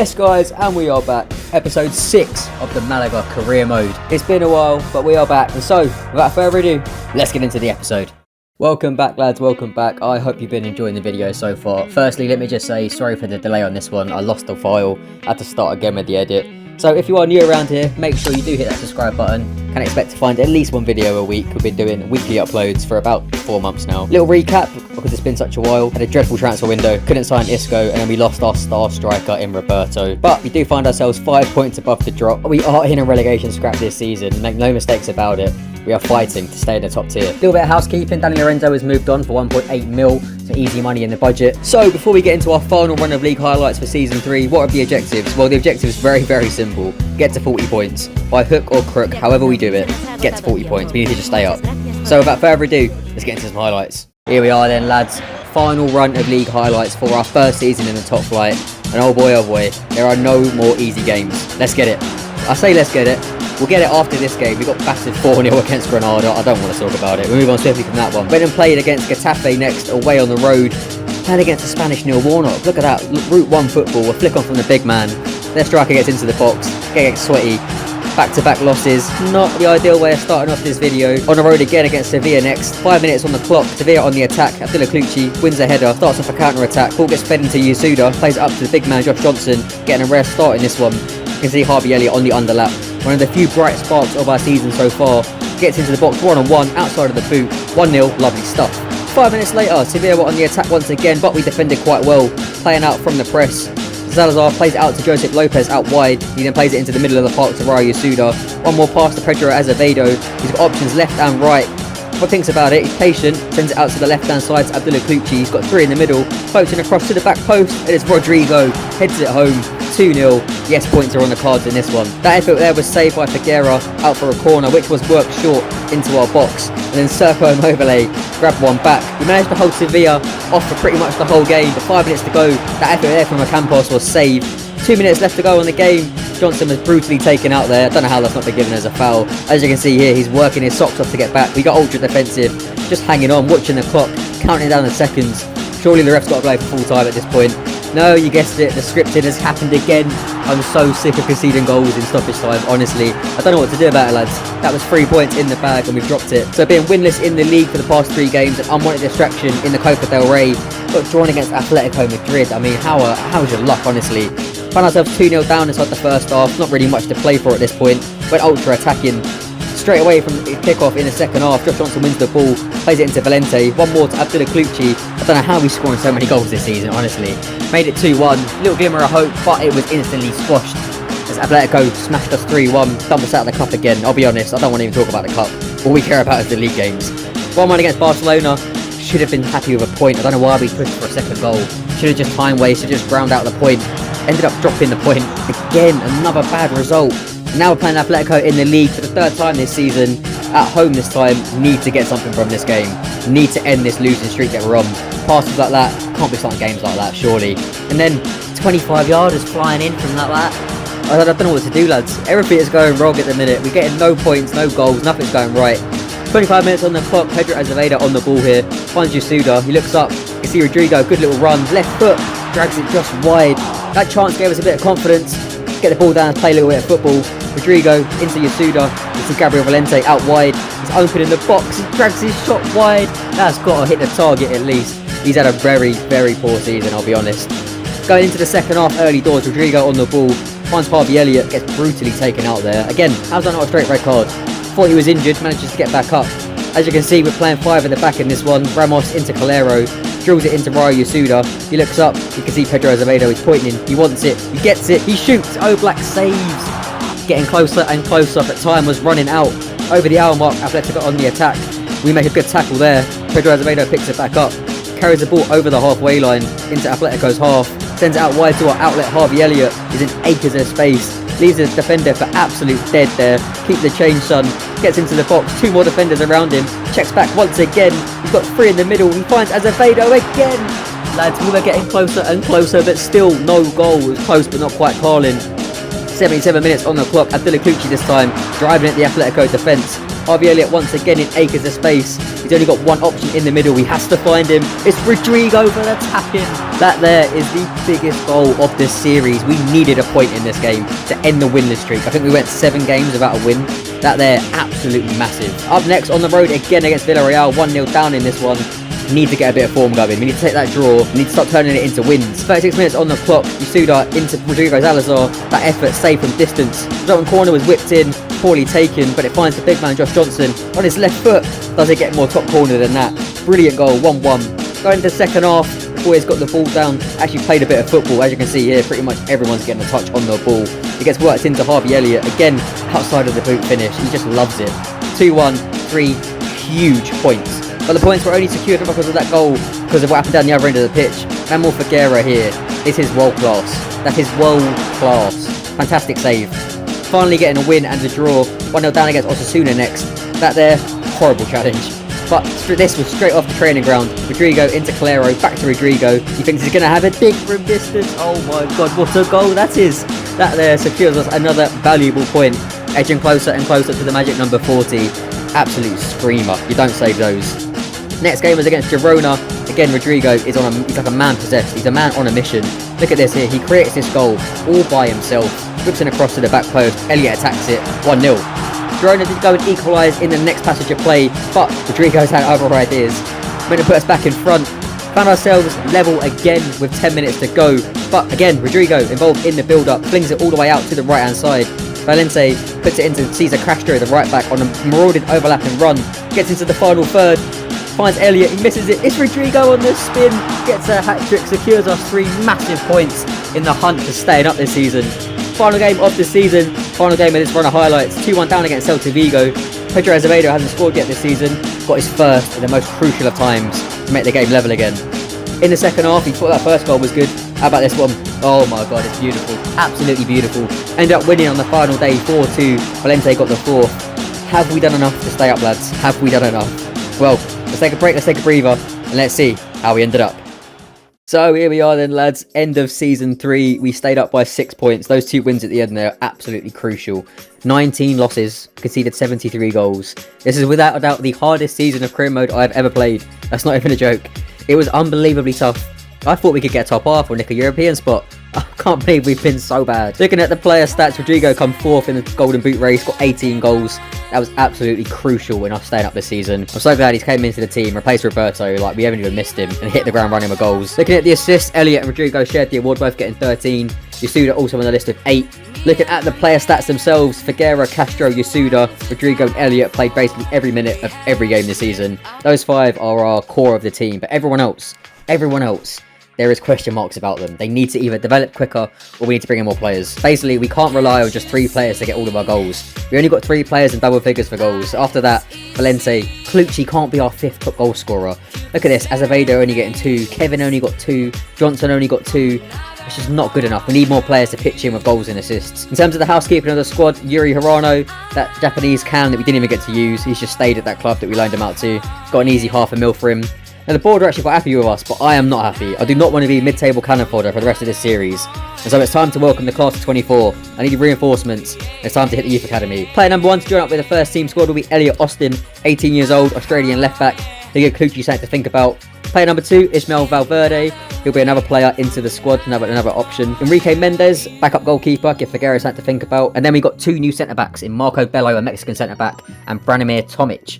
Yes guys, and we are back. Episode 6 of the Malaga career mode. It's been a while, but we are back. And so, without further ado, let's get into the episode. Welcome back lads, welcome back. I hope you've been enjoying the video so far. Firstly, let me just say sorry for the delay on this one. I lost the file, had to start again with the edit. So if you are new around here, make sure you do hit that subscribe button. Can expect to find at least one video a week. We've been doing weekly uploads for about 4 months now. Little recap, because it's been such a while. Had a dreadful transfer window, couldn't sign Isco, and then we lost our star striker in Roberto. But we do find ourselves 5 points above the drop. We are in a relegation scrap this season, make no mistakes about it. We are fighting to stay in the top tier. A little bit of housekeeping, Danny Lorenzo has moved on for 1.8 mil, so easy money in the budget. So before we get into our final run of league highlights for season 3, what are the objectives? Well, the objective is very, very simple. Get to 40 points. By hook or crook, however we do it, get to 40 points. We need to just stay up. So without further ado, let's get into some highlights. Here we are then lads, final run of league highlights for our first season in the top flight. And oh boy, there are no more easy games. Let's get it. I say let's get it. We'll get it after this game. We got battered 4-0 against Granada. I don't want to talk about it. We'll move on swiftly from that one. Went and played against Getafe next, away on the road. Playing against the Spanish Neil Warnock. Look at that. Route 1 football. A flick on from the big man. Their striker gets into the box. Gets sweaty. Back-to-back losses. Not the ideal way of starting off this video. On the road again against Sevilla next. 5 minutes on the clock. Sevilla on the attack. Abdullah Kluchi wins a header. Starts off a counter-attack. Ball gets fed into Yasuda. Plays it up to the big man Josh Johnson. Getting a rare start in this one. You can see Harvey Elliott on the underlap. One of the few bright sparks of our season so far. Gets into the box one-on-one, outside of the boot. 1-0, lovely stuff. 5 minutes later, Sevilla were on the attack once again, but we defended quite well. Playing out from the press. Salazar plays it out to Josep Lopez out wide. He then plays it into the middle of the park to Raya Yasuda. One more pass to Pedro Azevedo. He's got options left and right. What thinks about it, he's patient, sends it out to the left-hand side to Abdullah Kluchi. He's got 3 in the middle, floating across to the back post, and it's Rodrigo, heads it home, 2-0. Yes, points are on the cards in this one. That effort there was saved by Figuera, out for a corner, which was worked short into our box. And then Sergio Immobile grabbed one back. We managed to hold Sevilla off for pretty much the whole game, but 5 minutes to go, that effort there from Ocampos was saved. 2 minutes left to go on the game. Johnson was brutally taken out there. I don't know how that's not been given as a foul. As you can see here, he's working his socks off to get back. We got ultra defensive, just hanging on, watching the clock, counting down the seconds. Surely the ref's got to play for full time at this point. No, you guessed it, the scripting has happened again. I'm so sick of conceding goals in stoppage time, honestly. I don't know what to do about it, lads. That was 3 points in the bag and we've dropped it. So being winless in the league for the past 3 games, an unwanted distraction in the Copa del Rey, got drawn against Atletico Madrid. I mean, how's your luck, honestly? Found ourselves 2-0 down inside the first half, not really much to play for at this point. Went ultra attacking. Straight away from the kick-off in the second half, Josh Johnson wins the ball, plays it into Valente. One more to Abdullah Kluchi. I don't know how he's scoring so many goals this season, honestly. Made it 2-1, little glimmer of hope, but it was instantly squashed as Atletico smashed us 3-1, dumped us out of the cup again. I'll be honest, I don't want to even talk about the cup. All we care about is the league games. 1-1 against Barcelona. Should have been happy with a point. I don't know why we pushed for a second goal. Should have just time wasted, just ground out the point. Ended up dropping the point. Again, another bad result. Now we're playing Atletico in the league for the 3rd time this season. At home this time. Need to get something from this game. Need to end this losing streak that we're on. Passes like that. Can't be starting games like that, surely. And then 25 yarders flying in from like that. I don't know what to do, lads. Everything is going wrong at the minute. We're getting no points, no goals. Nothing's going right. 25 minutes on the clock. Pedro Azevedo on the ball here. Finds Yasuda. He looks up. You see Rodrigo. Good little run. Left foot. Drags it just wide. That chance gave us a bit of confidence. Get the ball down and play a little bit of football. Rodrigo into Yasuda. You see Gabriel Valente out wide. He's open in the box. He drags his shot wide. That's got to hit the target at least. He's had a very, very poor season, I'll be honest. Going into the second half, early doors, Rodrigo on the ball. Finds Harvey Elliott. Gets brutally taken out there. Again, how's that not a straight red card? Thought he was injured. Manages to get back up. As you can see, we're playing 5 in the back in this one. Ramos into Calero. Drills it into Raya Yasuda. He looks up. You can see Pedro Azevedo is pointing in. He wants it. He gets it. He shoots. Oblak saves. Getting closer and closer, but time was running out. Over the hour mark, Atletico on the attack. We make a good tackle there. Pedro Azevedo picks it back up. Carries the ball over the halfway line into Atletico's half. Sends it out wide to our outlet. Harvey Elliott is in acres of space. Leaves his defender for absolute dead there. Keep the change, son. Gets into the box. 2 more defenders around him. Checks back once again. He's got 3 in the middle. He finds Azevedo again. Lads, we were getting closer and closer, but still no goal. It was close, but not quite calling. 77 minutes on the clock. Abdullah Kluchi this time, driving at the Atletico defence. Harvey Elliott once again in acres of space. He's only got one option in the middle. He has to find him. It's Rodrigo for the tap-in. That there is the biggest goal of this series. We needed a point in this game to end the winless streak. I think we went 7 games without a win. That there, absolutely massive. Up next on the road again against Villarreal. 1-0 down in this one. Need to get a bit of form going. We need to take that draw. We need to start turning it into wins. 36 minutes on the clock. Yasuda into Rodrigo Salazar. That effort saved from distance. The open corner was whipped in, poorly taken, but it finds the big man Josh Johnson on his left foot. Does it get more top corner than that? Brilliant goal, 1-1. Going into the second half, the boys got the ball down. Actually played a bit of football. As you can see here, pretty much everyone's getting a touch on the ball. It gets worked into Harvey Elliott. Again, outside of the boot finish. He just loves it. 2-1, 3 huge points. But the points were only secured because of that goal, because of what happened down the other end of the pitch. Manuel Figueira here. This is world class. That is world class. Fantastic save. Finally getting a win and a draw. 1-0 down against Osasuna next. That there, horrible challenge. But this was straight off the training ground. Rodrigo into Calero, back to Rodrigo. He thinks he's going to have it big from distance. Oh my god, what a goal that is. That there secures us another valuable point. Edging closer and closer to the magic number 40. Absolute screamer. You don't save those. Next game was against Girona. Again, Rodrigo is he's like a man possessed. He's a man on a mission. Look at this here. He creates this goal all by himself. Whips it across to the back post. Elliott attacks it. 1-0. Girona did go and equalise in the next passage of play, but Rodrigo's had other ideas. Meant to put us back in front. Found ourselves level again with 10 minutes to go. But again, Rodrigo involved in the build-up. Flings it all the way out to the right-hand side. Valente puts it into Cesar Castro, the right back, on a marauding overlapping run. Gets into the final third. Finds Elliott, he misses it. It's Rodrigo on the spin. Gets a hat-trick, secures us 3 massive points in the hunt for staying up this season. Final game of the season. Final game of this run of highlights. 2-1 down against Celta Vigo. Pedro Azevedo hasn't scored yet this season. Got his first at the most crucial of times to make the game level again. In the second half, he thought that first goal was good. How about this one? Oh my god, it's beautiful. Absolutely beautiful. Ended up winning on the final day, 4-2. Valente got the 4th. Have we done enough to stay up, lads? Have we done enough? Well, let's take a break, let's take a breather, and let's see how we ended up. So here we are then, lads. End of season 3. We stayed up by 6 points. Those 2 wins at the end there are absolutely crucial. 19 losses, conceded 73 goals. This is without a doubt the hardest season of career mode I've ever played. That's not even a joke. It was unbelievably tough. I thought we could get top half or nick a European spot. I can't believe we've been so bad. Looking at the player stats, Rodrigo come 4th in the Golden Boot race, got 18 goals. That was absolutely crucial in us staying up this season. I'm so glad he's came into the team, replaced Roberto, like we haven't even missed him, and hit the ground running with goals. Looking at the assists, Elliott and Rodrigo shared the award, both getting 13. Yasuda also on the list of 8. Looking at the player stats themselves, Figueira, Castro, Yasuda, Rodrigo and Elliott played basically every minute of every game this season. Those 5 are our core of the team, but everyone else, there is question marks about them. They need to either develop quicker or we need to bring in more players. Basically, we can't rely on just 3 players to get all of our goals. We only got 3 players in double figures for goals. After that, Valente, Clucci can't be our 5th top goal scorer. Look at this, Azevedo only getting 2, Kevin only got 2, Johnson only got 2. It's just not good enough. We need more players to pitch in with goals and assists. In terms of the housekeeping of the squad, Yuri Hirano, that Japanese can that we didn't even get to use, he's just stayed at that club that we loaned him out to. Got an easy $500,000 for him. Now the board are actually quite happy with us, but I am not happy. I do not want to be mid-table cannon fodder for the rest of this series. And so it's time to welcome the class of 24. I need reinforcements. It's time to hit the youth academy. Player number 1 to join up with the first team squad will be Elliot Austin, 18 years old, Australian left back. He'll give Clucci something to think about. Player number 2, Ismael Valverde. He'll be another player into the squad, another option. Enrique Mendez, backup goalkeeper, give Figueira something to think about. And then we got 2 new centre-backs in Marco Bello, a Mexican centre-back, and Branimir Tomic.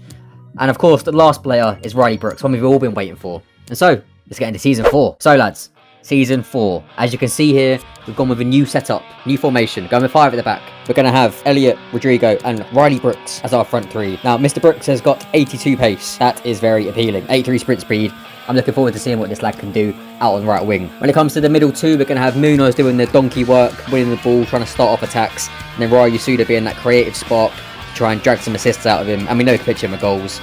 And of course, the last player is Riley Brooks, one we've all been waiting for. And so, let's get into Season 4. So lads, Season 4. As you can see here, we've gone with a new setup, new formation, going with 5 at the back. We're going to have Elliot, Rodrigo, and Riley Brooks as our front 3. Now, Mr. Brooks has got 82 pace. That is very appealing. 83 sprint speed. I'm looking forward to seeing what this lad can do out on the right wing. When it comes to the middle 2, we're going to have Munoz doing the donkey work, winning the ball, trying to start off attacks. And then Raya Yasuda being that creative spark to try and drag some assists out of him. And we know he can pitch him with goals.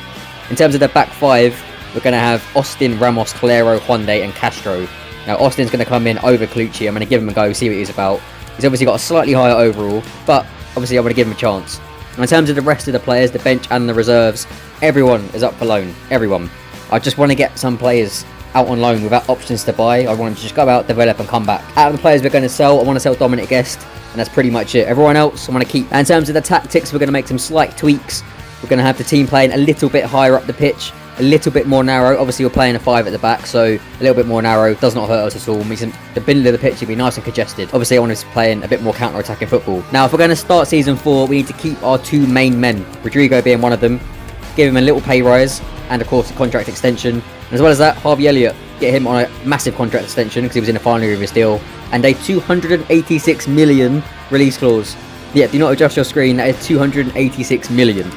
In terms of the back 5, we're going to have Austin, Ramos, Calero, Hyundai, and Castro. Now, Austin's going to come in over Clucci. I'm going to give him a go, see what he's about. He's obviously got a slightly higher overall, but obviously I want to give him a chance. And in terms of the rest of the players, the bench and the reserves, everyone is up for loan. Everyone. I just want to get some players out on loan without options to buy. I want them to just go out, develop, and come back. Out of the players we're going to sell, I want to sell Dominic Guest, and that's pretty much it. Everyone else, I want to keep. And in terms of the tactics, we're going to make some slight tweaks. we're going to have the team playing a little bit higher up the pitch, a little bit more narrow. Obviously, we're playing a 5 at the back, so a little bit more narrow does not hurt us at all. Means the middle of the pitch will be nice and congested. Obviously, I want us playing a bit more counter-attacking football. Now, if we're going to start Season 4, we need to keep our 2 main men, Rodrigo being one of them, give him a little pay rise, and of course, a contract extension. And as well as that, Harvey Elliott, get him on a massive contract extension because he was in the final year of his deal, and a 286 million release clause. Yeah, do not adjust your screen, that is 286 million.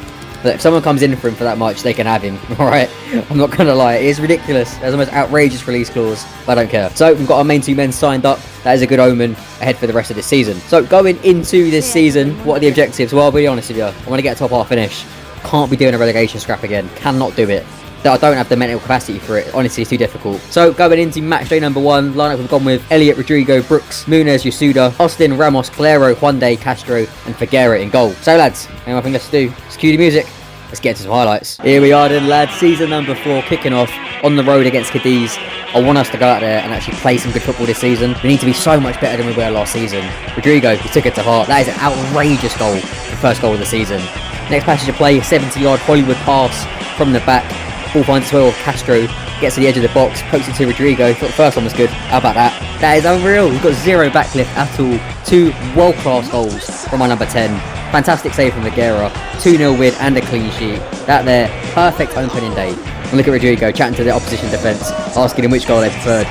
But if someone comes in for him for that much, they can have him, alright? I'm not going to lie, it is ridiculous. There's the most outrageous release clause, but I don't care. So, we've got our main 2 men signed up. That is a good omen ahead for the rest of this season. So, going into this season, what are the objectives? Well, I'll be honest with you, I want to get a top half finish. Can't be doing a relegation scrap again. Cannot do it. I don't have the mental capacity for it. Honestly, it's too difficult. So, going into match day number 1, lineup we've gone with Elliott, Rodrigo, Brooks, Muniz, Yasuda, Austin, Ramos, Calero, Juande, Castro, and Figueira in goal. So, lads, anything else to do? Let's cue the music. Let's get into some highlights. Here we are then, lads. Season number 4 kicking off on the road against Cadiz. I want us to go out there and actually play some good football this season. We need to be so much better than we were last season. Rodrigo, he took it to heart. That is an outrageous goal. The first goal of the season. Next passage of play, 70-yard Hollywood pass from the back. Ball finds its way with Castro. Gets to the edge of the box, pokes it to Rodrigo. Thought the first one was good. How about that? That is unreal. We've got 0 backlift at all. 2 world-class goals from our number 10. Fantastic save from Figueira. 2-0 win and a clean sheet. That there, perfect opening day. And look at Rodrigo chatting to the opposition defence, asking him which goal they preferred.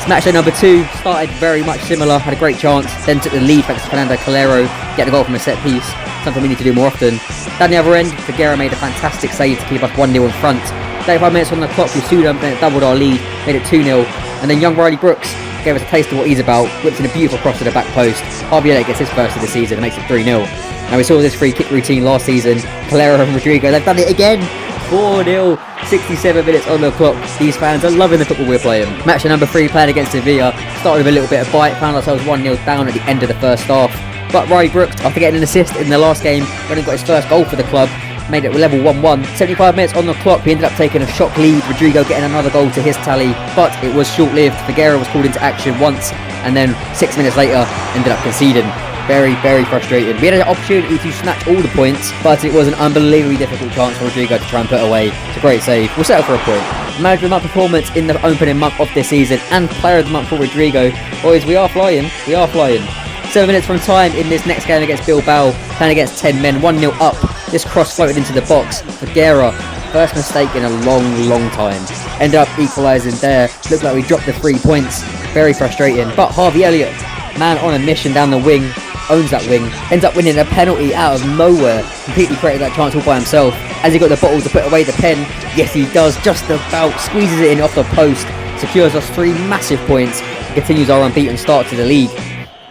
Match day number 2 started very much similar, had a great chance, then took the lead thanks to Fernando Calero, get the goal from a set piece, something we need to do more often. Down the other end, Figueira made a fantastic save to keep us 1-0 in front. 35 minutes on the clock, Yasuda doubled our lead, made it 2-0, and then young Riley Brooks gave us a taste of what he's about, whips in a beautiful cross to the back post. Harvey Elliott gets his first of the season and makes it 3-0. Now we saw this free kick routine last season, Calero and Rodrigo, they've done it again! 4-0, 67 minutes on the clock. These fans are loving the football we're playing. Match number 3 playing against Sevilla. Started with a little bit of bite, found ourselves 1-0 down at the end of the first half. But Riley Brooks, after getting an assist in the last game, when he got his first goal for the club, made it level 1-1. 75 minutes on the clock, we ended up taking a shock lead, Rodrigo getting another goal to his tally, but it was short-lived. Figueira was called into action once, and then 6 minutes later, ended up conceding. Very, very frustrating. We had an opportunity to snatch all the points, but it was an unbelievably difficult chance for Rodrigo to try and put away. It's a great save. We'll settle for a point. Manager of the month performance in the opening month of this season, and player of the month for Rodrigo. Boys, we are flying. We are flying. 7 minutes from time in this next game against Bilbao, playing against 10 men, 1-0 up. This cross floated into the box. Figueira, first mistake in a long, long time. Ended up equalising there. Looked like we dropped the 3 points. Very frustrating. But Harvey Elliott, man on a mission down the wing, owns that wing, ends up winning a penalty out of nowhere, completely created that chance all by himself. Has he got the bottle to put away the pen? Yes, he does, just about, squeezes it in off the post, secures us 3 massive points, continues our unbeaten start to the league.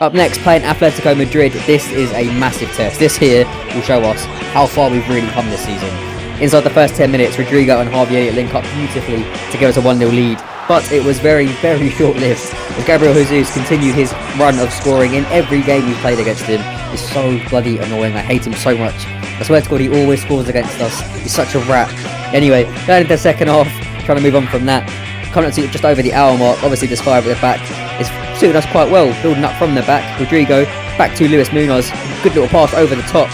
Up next, playing Atletico Madrid. This is a massive test. This here will show us how far we've really come this season. Inside the first 10 minutes, Rodrigo and Harvey Elliott link up beautifully to give us a 1-0 lead. But it was very, very short-lived, as Gabriel Jesus continued his run of scoring in every game we've played against him. It's so bloody annoying, I hate him so much. I swear to God, he always scores against us. He's such a rat. Anyway, going into the second half, trying to move on from that. Coming up to just over the hour mark, obviously this 5 at the back is suited us quite well, building up from the back. Rodrigo, back to Luis Muniz, good little pass over the top.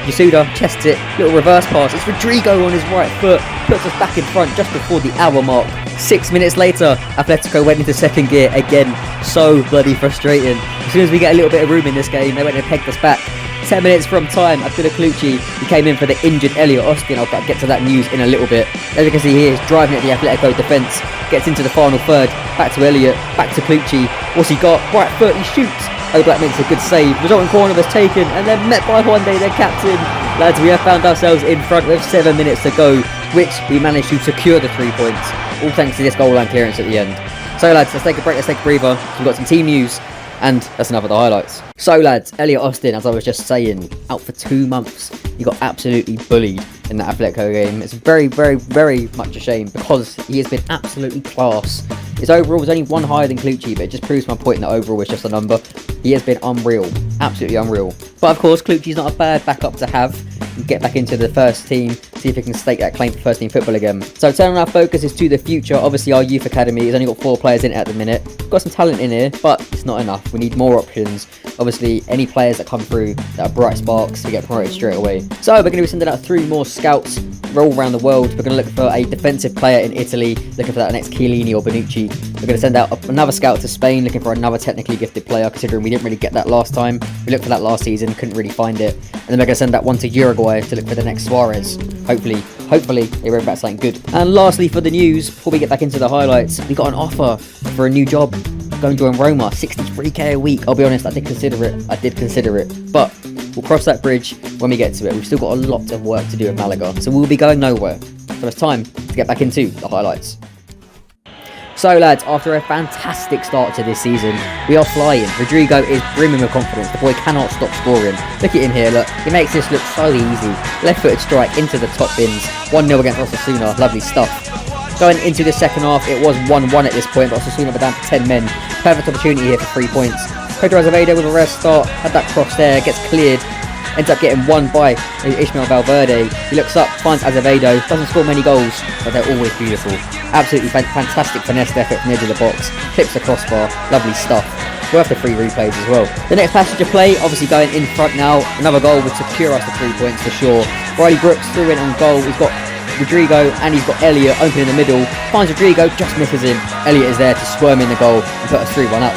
Yasuda chests it, little reverse pass, it's Rodrigo on his right foot, puts us back in front just before the hour mark. 6 minutes later, Atletico went into second gear again, so bloody frustrating. As soon as we get a little bit of room in this game, they went and pegged us back. 10 minutes from time, Abdullah Colucci, he came in for the injured Elliot Austin. I'll get to that news in a little bit. As you can see here, he's driving at the Atletico defence, gets into the final third, back to Elliot, back to Colucci. What's he got? Right foot, he shoots. Oblak makes a good save, resulting corner was taken and then met by Juande, their captain. Lads, we have found ourselves in front with 7 minutes to go, which we managed to secure the 3 points, all thanks to this goal line clearance at the end. So lads, let's take a break, let's take a breather. We've got some team news, and that's enough of the highlights. So lads, Elliot Austin, as I was just saying, out for 2 months. He got absolutely bullied in that Atletico game. It's very, very, very much a shame because he has been absolutely class. His overall was only 1 higher than Colucci, but it just proves my point that overall is just a number. He has been unreal, absolutely unreal. But of course, Klucci's not a bad backup to have. Get back into the first team, see if he can stake that claim for first team football again. So turning our focus is to the future. Obviously our youth academy has only got 4 players in it at the minute. Got some talent in here, but it's not enough. We need more options. Obviously any players that come through that are bright sparks to get promoted straight away. So we're going to be sending out 3 more scouts all around the world. We're going to look for a defensive player in Italy, looking for that next Chiellini or Bonucci. We're going to send out another scout to Spain, looking for another technically gifted player, considering we didn't really get that last time. We looked for that last season, couldn't really find it. And then we're going to send that one to Uruguay to look for the next Suarez. Hopefully they bring back something good. And lastly, for the news, before we get back into the highlights, we got an offer for a new job. Go and join Roma, 63k a week. I'll be honest, I did consider it. But we'll cross that bridge when we get to it. We've still got a lot of work to do with Malaga, so we'll be going nowhere. So it's time to get back into the highlights. So lads, after a fantastic start to this season, we are flying. Rodrigo is brimming with confidence. The boy cannot stop scoring. Look at him here, look. He makes this look so easy. Left-footed strike into the top bins. 1-0 against Osasuna. Lovely stuff. Going into the second half, it was 1-1 at this point, but Osasuna were down to 10 men. Perfect opportunity here for 3 points. Pedro Azevedo with a rare start. Had that cross there, gets cleared. Ends up getting won by Ismael Valverde. He looks up, finds Azevedo. Doesn't score many goals, but they're always beautiful. Absolutely fantastic finesse effort from the edge of the box. Clips the crossbar. Lovely stuff. Worth the 3 replays as well. The next passage of play, obviously going in front now. Another goal would secure us the 3 points for sure. Riley Brooks threw in on goal. He's got Rodrigo and he's got Elliot open in the middle. Finds Rodrigo, just misses him. Elliot is there to squirm in the goal and put us 3-1 up.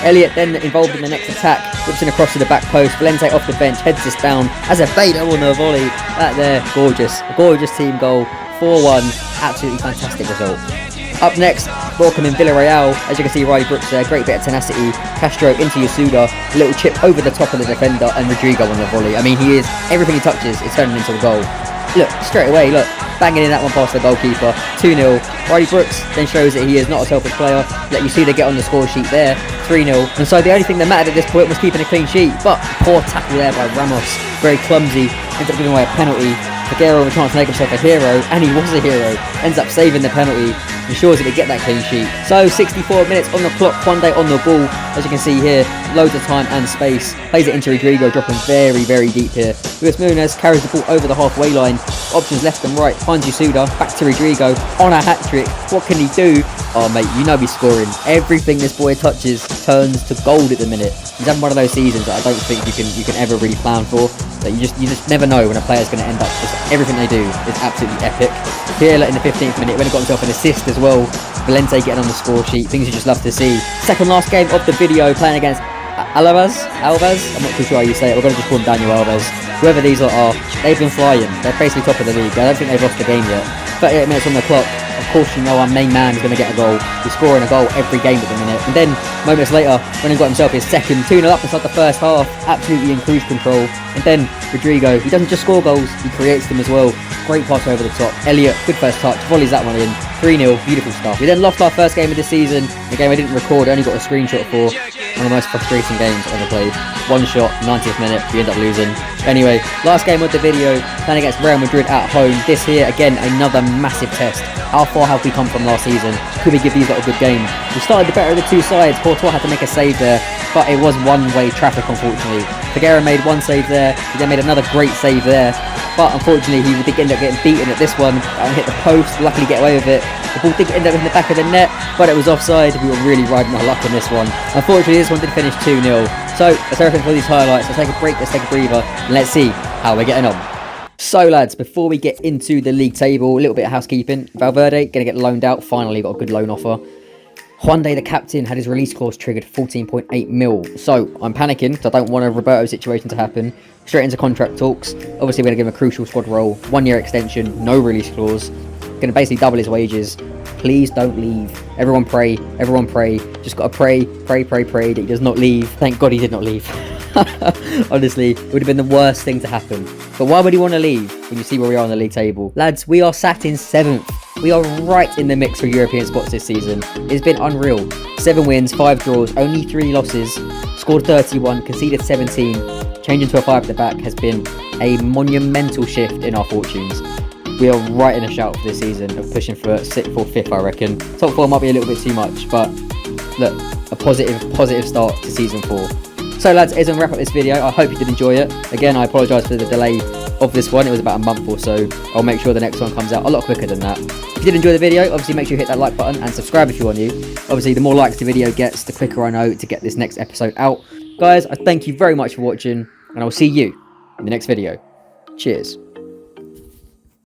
Elliot then involved in the next attack, whips in across to the back post. Valente off the bench, heads this down. Azevedo on the volley. That there, gorgeous. A gorgeous team goal. 4-1. Absolutely fantastic result. Up next, welcoming Villarreal. As you can see, Riley Brooks there. Great bit of tenacity. Castro into Yasuda. A little chip over the top of the defender and Rodrigo on the volley. I mean, he is, everything he touches is turning into a goal. Look, straight away, look. Banging in that one past the goalkeeper. 2-0. Riley Brooks then shows that he is not a selfish player. Let you see they get on the score sheet there. 3-0. And so the only thing that mattered at this point was keeping a clean sheet. But poor tackle there by Ramos. Very clumsy. Ends up giving away a penalty. Figueroa with a chance to make himself a hero. And he was a hero. Ends up saving the penalty. Ensures that they get that clean sheet. So 64 minutes on the clock. One day on the ball. As you can see here, loads of time and space. Plays it into Rodrigo, dropping very, very deep here. Luis Muniz carries the ball over the halfway line. Options left and right. Finds Yasuda. Back to Rodrigo. On a hat-trick. What can he do? Oh mate, you know he's scoring. Everything this boy touches turns to gold at the minute. He's having one of those seasons that I don't think you can ever really plan for. That you just never know when a player's going to end up. Just everything they do is absolutely epic. Here in the 15th minute, when he got himself an assist as well. Valente getting on the score sheet. Things you just love to see. Second last game of the video, playing against Alves. I'm not too sure how you say it. We're going to just call him Daniel Alves. Whoever these lot are, they've been flying. They're basically top of the league. I don't think they've lost the game yet. 38 minutes on the clock. Of course, you know our main man is going to get a goal. He's scoring a goal every game at the minute. And then, moments later, when he got himself his second, 2-0 up inside the first half, absolutely in cruise control. And then, Rodrigo, he doesn't just score goals, he creates them as well. Great pass over the top. Elliot, good first touch, volleys that one in. 3-0, beautiful stuff. We then lost our first game of the season, a game I didn't record, I only got a screenshot for. One of the most frustrating games I've ever played. One shot, 90th minute, we end up losing. Anyway, last game of the video, playing against Real Madrid at home. This here, again, another massive test. How far have we come from last season? Could we give these lot a good game? We started the better of the two sides. Courtois had to make a save there, but it was one-way traffic, unfortunately. Figueroa made one save there, he then made another great save there. But unfortunately, he did end up getting beaten at this one. That one hit the post, luckily get away with it. The ball did end up in the back of the net, but it was offside. We were really riding our luck on this one. Unfortunately, this one did finish 2-0. So, that's everything for these highlights. Let's take a break, let's take a breather, and let's see how we're getting on. So lads, before we get into the league table, a little bit of housekeeping. Valverde, going to get loaned out. Finally got a good loan offer. Juande, the captain, had his release clause triggered 14.8 mil. So, I'm panicking, because I don't want a Roberto situation to happen. Straight into contract talks. Obviously, we're going to give him a crucial squad role. 1 year extension, no release clause. Going to basically double his wages. Please don't leave. Everyone pray. Everyone pray. Just got to pray that he does not leave. Thank God he did not leave. Honestly, it would have been the worst thing to happen. But why would he want to leave when you see where we are on the league table? Lads, we are sat in 7th. We are right in the mix for European spots this season. It's been unreal. 7 wins, 5 draws, only 3 losses. Scored 31, conceded 17. Changing to a 5 at the back has been a monumental shift in our fortunes. We are right in a shout for this season of pushing for 6th or 5th, I reckon. Top 4 might be a little bit too much, but look, a positive start to season 4. So lads, as I wrap up this video, I hope you did enjoy it. Again, I apologise for the delay of this one. It was about a month or so. I'll make sure the next one comes out a lot quicker than that. If you did enjoy the video, obviously make sure you hit that like button and subscribe if you are new. Obviously, the more likes the video gets, the quicker I know to get this next episode out. Guys, I thank you very much for watching, and I'll see you in the next video. Cheers.